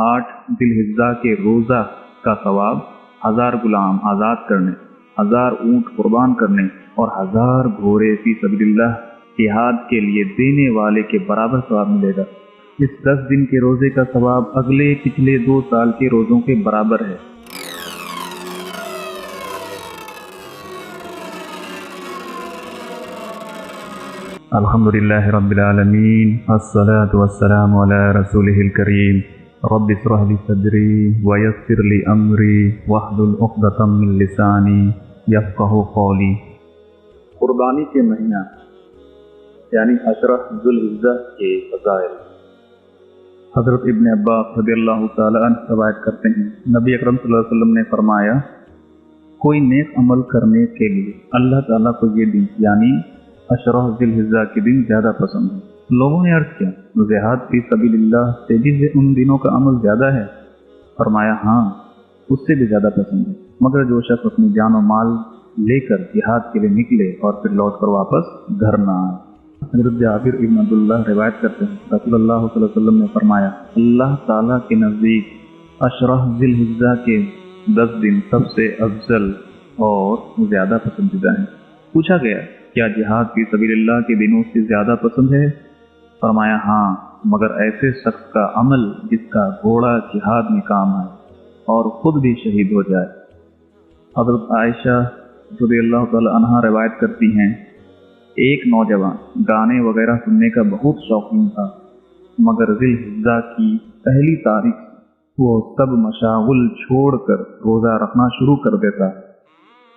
8 ذی-الحجہ کے روزہ کا ثواب 1000 غلام آزاد کرنے، 1000 اونٹ قربان کرنے اور 1000 گھوڑے فی سبیل اللہ جہاد کے لیے دینے والے کے برابر ثواب ملے گا۔ اس 10 دن کے روزے کا ثواب اگلے پچھلے 2 سال کے روزوں کے برابر ہے۔ الحمدللہ رب العالمین، الصلاة والسلام علی رسولہ الکریم، رب اشرح لی صدری ویسر لی امری واحلل عقدۃ من لسانی یفقہوا قولی۔ قربانی کے مہینہ یعنی 10 ذوالحجہ کے فضائل۔ حضرت ابن عباس رضی اللہ تعالی عنہ روایت کرتے ہیں، نبی اکرم صلی اللہ علیہ وسلم نے فرمایا، کوئی نیک عمل کرنے کے لیے اللہ تعالیٰ کو یہ دن یعنی 10 ذوالحجہ کے دن زیادہ پسند ہے۔ لوگوں نے عرض کیا، جہاد فی سبیل اللہ سے بھی ان دنوں کا عمل زیادہ ہے؟ فرمایا ہاں، اس سے بھی زیادہ پسند ہے، مگر جو شخص اپنی جان و مال لے کر جہاد کے لیے نکلے اور پھر لوٹ کر واپس گھر نہ آئے۔ حضرت جابر ابن عبداللہ روایت کرتے ہیں، رسول اللہ صلی اللہ علیہ وسلم نے فرمایا، اللہ تعالیٰ کے نزدیک 10 ذوالحجہ کے 10 دن سب سے افضل اور زیادہ پسندیدہ ہیں۔ پوچھا گیا، کیا جہاد فی سبیل اللہ کے دنوں سے زیادہ پسند ہے؟ فرمایا ہاں، مگر ایسے شخص کا عمل جس کا گھوڑا جہاد میں کام آئے اور خود بھی شہید ہو جائے۔ حضرت عائشہ رضی اللہ تعالی عنہا روایت کرتی ہیں، ایک نوجوان گانے وغیرہ سننے کا بہت شوقین تھا، مگر ذوالحجہ کی پہلی تاریخ وہ سب مشاغل چھوڑ کر روزہ رکھنا شروع کر دیتا۔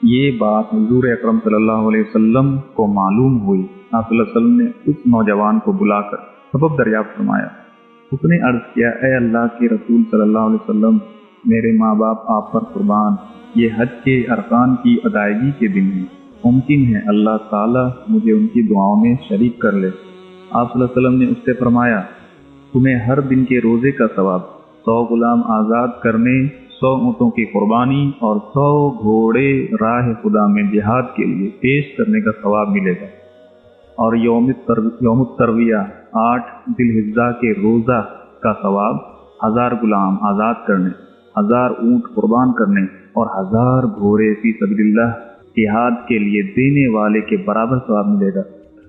یہ بات حضور اکرم صلی اللہ علیہ وسلم کو معلوم ہوئی۔ آپ صلی اللہ علیہ وسلم نے اس نوجوان کو بلا کر سبب دریافت فرمایا۔ اس نے عرض کیا، اے اللہ کے رسول صلی اللہ علیہ وسلم، میرے ماں باپ آپ پر قربان، یہ حج کے ارکان کی ادائیگی کے دن ہیں، ممکن ہے اللہ تعالیٰ مجھے ان کی دعاؤں میں شریک کر لے۔ آپ صلی اللہ علیہ وسلم نے اس سے فرمایا، تمہیں ہر دن کے روزے کا ثواب، 100 غلام آزاد کرنے، 100 اونٹوں کی قربانی اور 100 گھوڑے راہ خدا میں جہاد کے لیے پیش کرنے کا ثواب ملے گا۔ اور یوم الترویہ 8 ذوالحجہ کے روزہ کا ثواب 1000 غلام آزاد کرنے، 1000 اونٹ قربان کرنے اور 1000 گھوڑے فی سبیل اللہ جہاد کے لیے دینے والے کے برابر ثواب ملے گا۔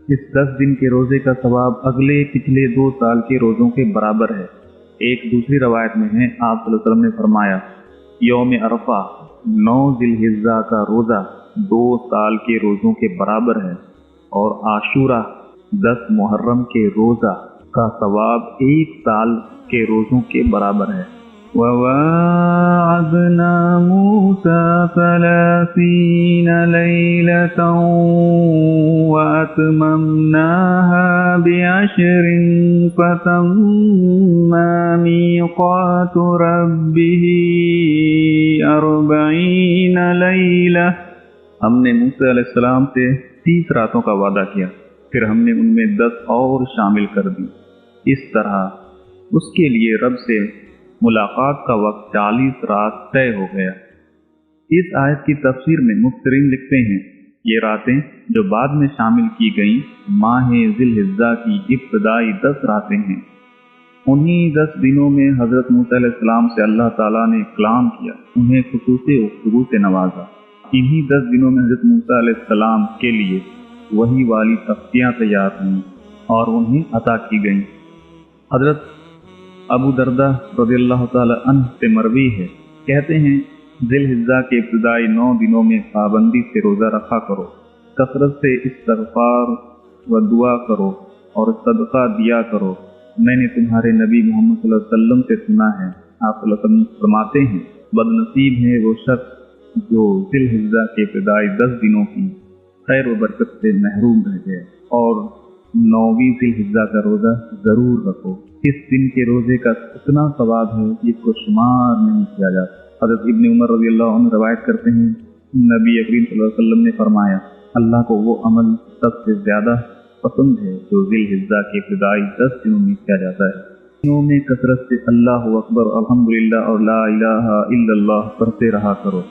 اس 10 دن کے روزے کا ثواب اگلے پچھلے 2 سال کے روزوں کے برابر ہے۔ ایک دوسری روایت میں ہے، آپ صلی اللہ علیہ وسلم نے فرمایا، یوم عرفہ 9 ذوالحجہ کا روزہ 2 سال کے روزوں کے برابر ہے، اور عاشورہ 10 محرم کے روزہ کا ثواب 1 سال کے روزوں کے برابر ہے۔ وَوَاعَدْنَا مُوسَىٰ 30 لَيْلَةً وَأَتْمَمْنَاهَا ب10 فَتَمَّ مِيقَاتُ رَبِّهِ 40 لَيْلَةً۔ ہم نے موسیٰ علیہ السلام سے 30 راتوں کا وعدہ کیا، پھر ہم نے ان میں 10 اور شامل کر دی۔ اس طرح اس کے لیے رب سے ملاقات کا وقت 40 رات طے ہو گیا۔ اس آیت کی تفسیر میں مفسرین لکھتے ہیں، یہ راتیں جو بعد میں شامل کی گئیں ماہ ذوالحجہ کی ابتدائی 10 راتیں ہیں۔ انہی 10 دنوں میں حضرت موسیٰ علیہ السلام سے اللہ تعالیٰ نے کلام کیا، انہیں خصوصی گفتگو سے نوازا۔ انہی 10 دنوں میں حضرت موسیٰ علیہ السلام کے لیے وحی والی تختیاں تیار ہوئیں اور انہیں عطا کی گئیں۔ حضرت ابو دردہ رضی اللہ تعالی عنہ سے مروی ہے، کہتے ہیں، ذوالحجہ کے ابتدائی 9 دنوں میں پابندی سے روزہ رکھا کرو، کثرت سے استغفار و دعا کرو اور صدقہ دیا کرو۔ میں نے تمہارے نبی محمد صلی اللہ علیہ وسلم سے سنا ہے، آپ صلی اللہ علیہ وسلم فرماتے ہیں، بد نصیب ہے وہ شخص جو ذوالحجہ کے ابتدائی 10 دنوں کی خیر و برکت سے محروم رہ گئے، اور 9ویں ذوالحجہ کا روزہ ضرور رکھو۔ اس دن کے روزے کا اتنا ثواب ہے جس کو شمار نہیں کیا جاتا۔ حضرت ابن عمر رضی اللہ عنہ روایت کرتے ہیں، نبی کریم صلی اللہ علیہ وسلم نے فرمایا، اللہ کو وہ عمل سب سے زیادہ پسند ہے جو ذوالحجہ کے ابتدائی 10 دنوں میں کیا جاتا ہے۔ دنوں میں کثرت سے اللہ اکبر، الحمدللہ اور لا الہ الا اللہ پڑھتے رہا کرو۔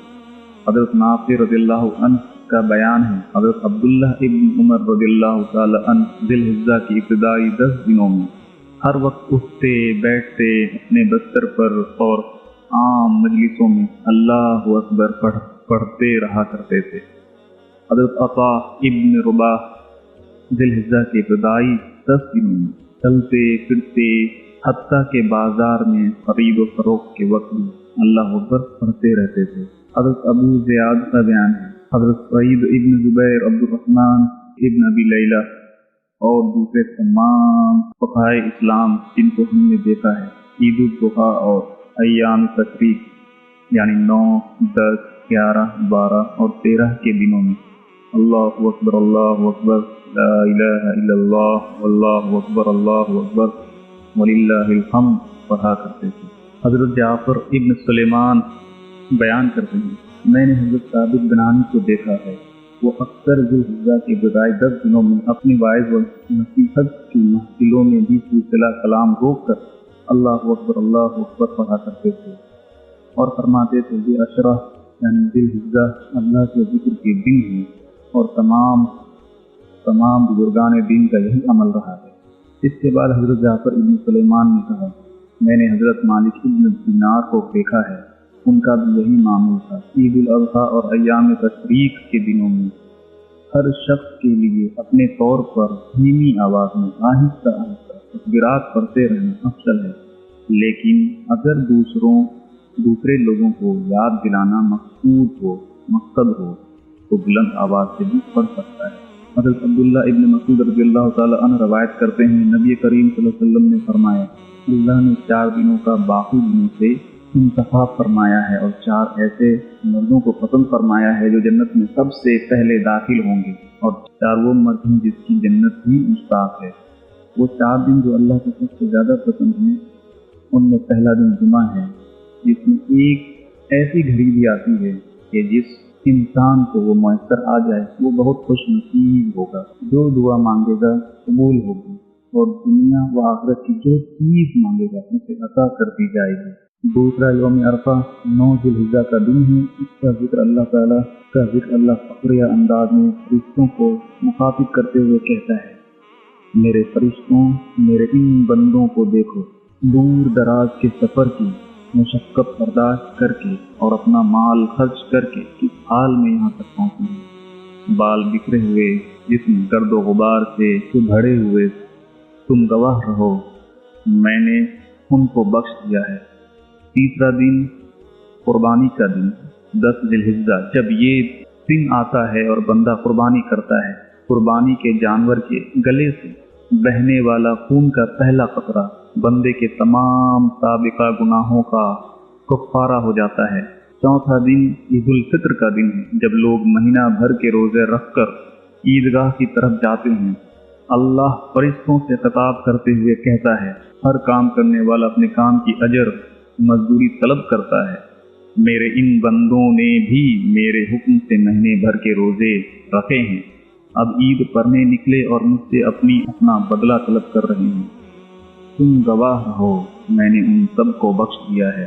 حضرت نافع رضی اللہ عنہ کا بیان ہے، حضرت عبداللہ ابن عمر رضی اللہ تعالی عنہ ذوالحجہ کی ابتدائی 10 دنوں میں ہر وقت اٹھتے بیٹھتے اپنے بستر پر اور عام مجلسوں میں اللہ اکبر پڑھتے رہا کرتے تھے۔ حضرت عطا ابن رباح ذی الحجہ کے ابتدائی 10 دنوں میں چلتے پھرتے حتیٰ کے بازار میں خرید و فروخت کے وقت بھی اللہ اکبر پڑھتے رہتے تھے۔ حضرت ابو زیاد کا بیان ہے، حضرت سعید ابن زبیر، عبد الرحمن ابن ابی لیلہ اور دوسرے تمام فقہائے اسلام جن کو ہم نے دیکھا ہے، عید الاضحیٰ اور ایام تشریق یعنی 9، 10، 11، 12 اور 13 کے دنوں میں اللہ اکبر لا الہ الا اللہ واللہ اکبر وللہ الحمد پڑھا کرتے تھے۔ حضرت جعفر ابن سلیمان بیان کرتے ہیں، میں نے حضرت ثابت بنانی کو دیکھا ہے، وہ اکثر ذی الحجہ کے ابتدائی 10 دنوں میں اپنی واعظ و نصیحت کی محفلوں میں بھی سلسلہ کلام روک کر اللہ اکبر پڑھا کرتے تھے اور فرماتے تھے ذی عشرہ یعنی ذی الحجہ اللہ کے ذکر کے دن ہیں اور تمام بزرگان دین کا یہی عمل رہا ہے۔ اس کے بعد حضرت جعفر ابن سلیمان نے کہا، میں نے حضرت مالک ابن دینار کو دیکھا ہے، ان کا بھی یہی معمول تھا۔ عید الاضحیٰ اور ایام تشریق کے دنوں میں ہر شخص کے لیے اپنے طور پر دھیمی آواز میں آہستہ تکبیرات پڑھتے رہنا افضل ہے، لیکن اگر دوسرے لوگوں کو یاد دلانا مقصد ہو تو بلند آواز سے بھی پڑھ سکتا ہے۔ حضرت عبداللہ ابن مسعود رضی اللہ تعالی عنہ روایت کرتے ہیں، نبی کریم صلی اللہ علیہ وسلم نے فرمایا، اللہ نے 4 دنوں کا باقی دنوں سے انتخاب فرمایا ہے اور 4 ایسے مردوں کو پسند فرمایا ہے جو جنت میں سب سے پہلے داخل ہوں گے، اور 4 وہ مرد ہیں جس کی جنت ہی مشتاق ہے۔ وہ 4 دن جو اللہ کو سب سے زیادہ پسند ہیں، ان میں پہلا دن جمعہ ہے، جس میں ایک ایسی گھڑی بھی آتی ہے کہ جس انسان کو وہ میسر آ جائے وہ بہت خوش نصیب ہوگا، جو دعا مانگے گا قبول ہوگی اور دنیا و آخرت کی جو چیز مانگے گا اسے عطا کر دی جائے گی۔ دوسرا یوم عرفہ 9 ذی الحجہ کا دن ہے، اس کا ذکر اللہ فخریہ انداز میں فرشتوں کو مخاطب کرتے ہوئے کہتا ہے، میرے فرشتوں، میرے ان بندوں کو دیکھو، دور دراز کے سفر کی مشقت برداشت کر کے اور اپنا مال خرچ کر کے کس حال میں یہاں تک پہنچے ہیں، بال بکھرے ہوئے، جسم گرد و غبار سے بھرے ہوئے، تم گواہ رہو میں نے ان کو بخش دیا ہے۔ تیسرا دن قربانی کا دن 10 ذی الحجہ، جب یہ دن آتا ہے اور بندہ قربانی کرتا ہے، قربانی کے جانور کے گلے سے بہنے والا خون کا پہلا قطرہ بندے کے تمام سابقہ گناہوں کا کفارہ ہو جاتا ہے۔ چوتھا دن عید الفطر کا دن ہے، جب لوگ مہینہ بھر کے روزے رکھ کر عیدگاہ کی طرف جاتے ہیں۔ اللہ فرشتوں سے خطاب کرتے ہوئے کہتا ہے، ہر کام کرنے والا اپنے کام کی اجر مزدوری طلب کرتا ہے، میرے ان بندوں نے بھی میرے حکم سے مہینے بھر کے روزے رکھے ہیں، اب عید پڑھنے نکلے اور مجھ سے اپنا بدلہ طلب کر رہے ہیں، تم گواہ رہو میں نے ان سب کو بخش دیا ہے۔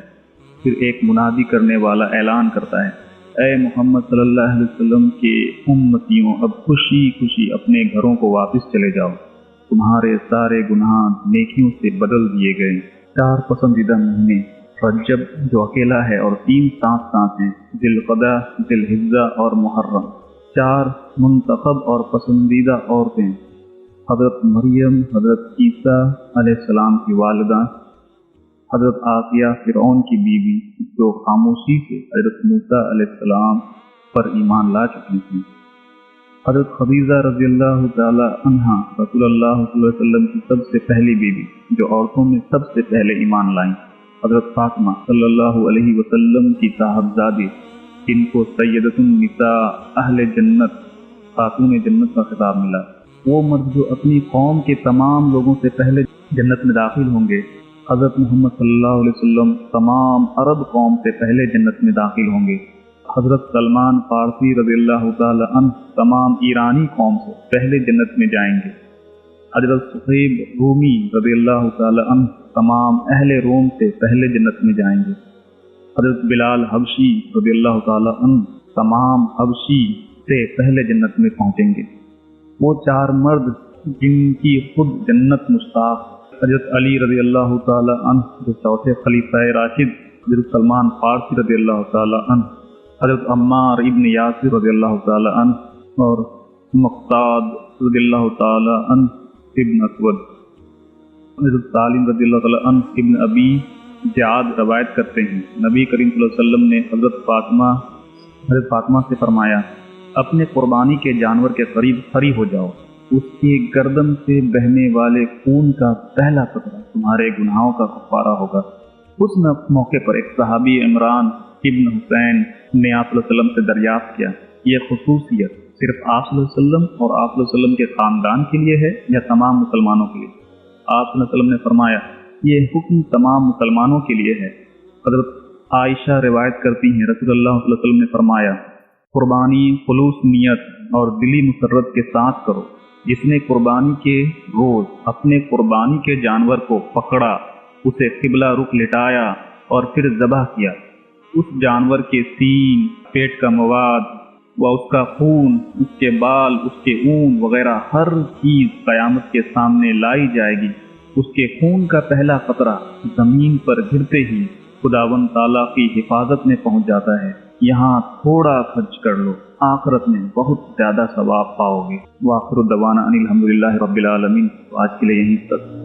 پھر ایک منادی کرنے والا اعلان کرتا ہے، اے محمد صلی اللہ علیہ وسلم کے امتیوں، اب خوشی خوشی اپنے گھروں کو واپس چلے جاؤ، تمہارے سارے گناہ نیکیوں سے بدل دیے گئے۔ 4 پسندیدہ مہینے، رجب جو اکیلا ہے اور 3 ساتھ ہیں، ذی القعدہ، ذی الحجہ اور محرم۔ 4 منتخب اور پسندیدہ عورتیں، حضرت مریم، حضرت عیسیٰ علیہ السلام کی والدہ، حضرت آسیہ فرعون کی بیوی جو خاموشی سے حضرت موسیٰ علیہ السلام پر ایمان لا چکی تھی، حضرت خدیجہ رضی اللہ تعالی عنہا رسول اللہ صلی اللہ علیہ وسلم کی سب سے پہلی بیوی جو عورتوں میں سب سے پہلے ایمان لائیں، حضرت فاطمہ صلی اللہ علیہ وسلم کی صاحبزادی جن کو سیدۃ النساء اہل جنت، خاتون جنت کا خطاب ملا، وہ مرد جو اپنی قوم کے تمام لوگوں سے پہلے جنت میں داخل ہوں گے، حضرت محمد صلی اللہ علیہ وسلم تمام عرب قوم سے پہلے جنت میں داخل ہوں گے، حضرت سلمان فارسی رضی اللہ تعالی عنہ تمام ایرانی قوم سے پہلے جنت میں جائیں گے، حضرت صہیب رومی رضی اللہ تعالی عنہ تمام اہل روم سے پہلے جنت میں جائیں گے، حضرت بلال حبشی رضی اللہ تعالی عنہ تمام حبشی سے پہلے جنت میں پہنچیں گے۔ وہ 4 مرد جن کی خود جنت مشتاق حضرت علی رضی اللہ تعالی عنہ جو چوتھے خلیفہ راشد، حضرت سلمان فارسی رضی اللہ تعالی عنہ، حضرت عمار ابن یاسر رضی اللہ تعالی عنہ اور مقداد رضی اللہ تعالی عنہ ابن اسود۔ حضرت سالم رضی اللہ تعالی عنہ ابن ابی جعاد روایت کرتے ہیں، نبی کریم صلی اللہ علیہ وسلم نے حضرت فاطمہ سے فرمایا، اپنے قربانی کے جانور کے قریب کھڑی ہو جاؤ، اس کی گردن سے بہنے والے خون کا پہلا قطرہ تمہارے گناہوں کا کفارہ ہوگا۔ اس موقع پر ایک صحابی عمران ابن حسین نے آپ صلی اللہ علیہ وسلم سے دریافت کیا، یہ خصوصیت صرف آپ صلی اللہ علیہ وسلم اور آپ صلی اللہ علیہ وسلم کے خاندان کے لیے ہے یا تمام مسلمانوں کے لیے؟ آپ صلی اللہ علیہ وسلم نے فرمایا، یہ حکم تمام مسلمانوں کے لیے ہے۔ حضرت عائشہ روایت کرتی ہیں، رسول اللہ صلی اللہ علیہ وسلم نے فرمایا، قربانی خلوص نیت اور دلی مسرت کے ساتھ کرو۔ جس نے قربانی کے روز اپنے قربانی کے جانور کو پکڑا، اسے قبلہ رخ لٹایا اور پھر ذبح کیا، اس جانور کے سین، پیٹ کا مواد و اس کا خون، اس کے بال، اس کے اون وغیرہ ہر چیز قیامت کے سامنے لائی جائے گی۔ اس کے خون کا پہلا قطرہ زمین پر گرتے ہی خداوند تعالیٰ کی حفاظت میں پہنچ جاتا ہے۔ یہاں تھوڑا خرچ کر لو، آخرت میں بہت زیادہ ثواب پاؤ گے۔ وآخر دعوانا ان الحمدللہ رب العالمین۔ تو آج کے لیے یہیں تک۔